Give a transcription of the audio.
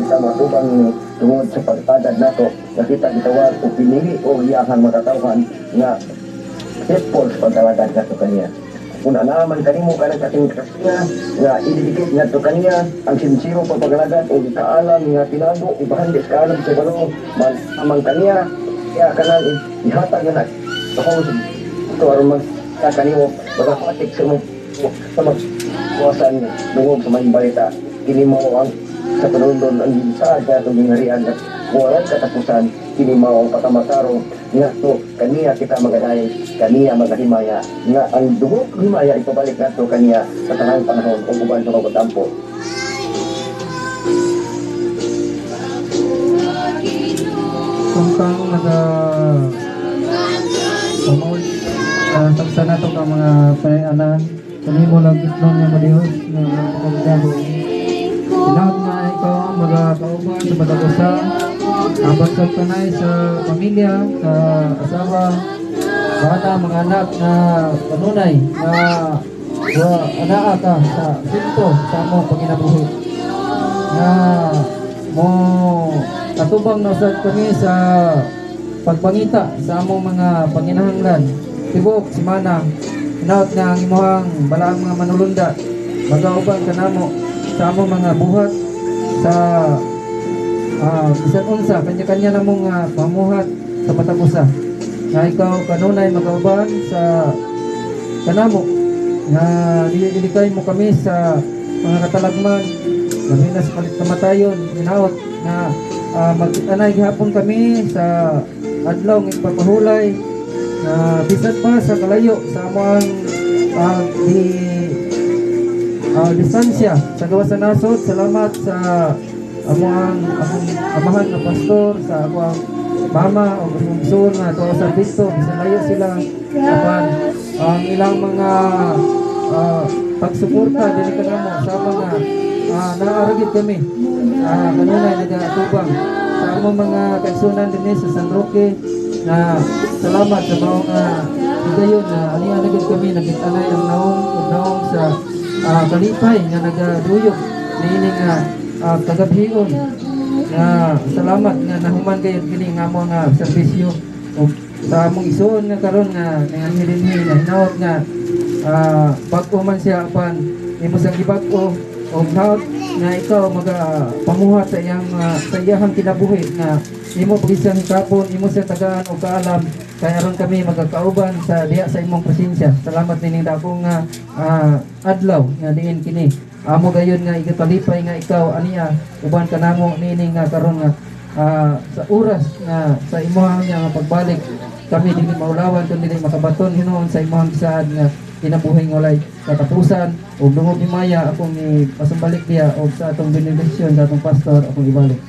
kita matubang ni tungod sa pagtagad nato nakita gitawag o pinili o iyahang matatawhan nga faithful sa pagtawagad nato kaniya. Kung nalaman kanimo ka ng kating kasya nga ididikit nga to kaniya ang sinsiro pagpagalagad o ikaalam nga tinago ibahandi sa kaalam sa balo amang kaniya kaya kanang ihatag na ako ito aron magkakanimo magapatik sa magkuwasan lungog sa may balita kini mo ang sa panundon ang gisaad sa itong gingharian at walang katapusan kini mo ang patamatarong nga to kaniya kita magadayon kaniya magahimaya nga ang dugog himaya ipabalik nato kaniya sa tanang panahon o uban sa pagtampo. Kung kang pamawag sa nato ka mga payanan kami mo lang itlong nga madihos nga pagkagabo sinahod nga ikaw mga kauban sa padagusa abang sa tanay sa pamilya sa asawa bata mga anak na panunay na anaa ka sa sinto sa mo panginabuhi nga mo katubang na usad kami sa pagpangita sa among mga panginahanglan tibok simana hinaut nga ang imuhang balaang mga manulunda magauban ka namo sa among mga buhat sa bisan unsa kanya-kanya namong pamuhat sa patagusa nga ikaw kanunay magauban sa kanamo nga dilikay mo kami sa mga katalagman kami na sa palit kamatayon hinaut nga magkitanay gihapon kami sa adlaw ng ipapahulay na bisan pa sa kalayo sa among distansya sa gawas sa nasod. Salamat sa among amahan na pastor sa among mama o bungsun na tuwa sa Kristo bisan layo sila apan ang ilang mga pagsuporta dili kanamo sa mga naaragid kami kanunay nagatubang sa among mga kaigsunan dinhi sa San Roque na salamat sa mga higayon na ani-anagid kami nagkitanay ang naong sa kalipay nga nagaduyog niini nga kagabhion nga salamat nga nahuman kayo kini nga mga serbisyo o sa among isuon nga karon nga nanganhilinhi na hinaot nga bag-o man siya apan imo sang gibag-o o hinaot nga ikaw magapamuhat sa iyang kinabuhi nga imo pagisang hikapon imo sa tagaan o kaalam kaya aron kami magkakauban sa diya sa imong presensya. Salamat nining dakong adlaw nga diin kini amo gayon nga igatalipay nga ikaw aniya uban kanamo nining nga karon nga sa oras nga sa imong nga pagbalik kami dili maulawan kun dili makabaton hinuon sa imong saad nga kinabuhi nga walay katapusan ug dungog himaya akong ipasumbalik diya og sa atong benediksyon sa atong pastor akong ibalik.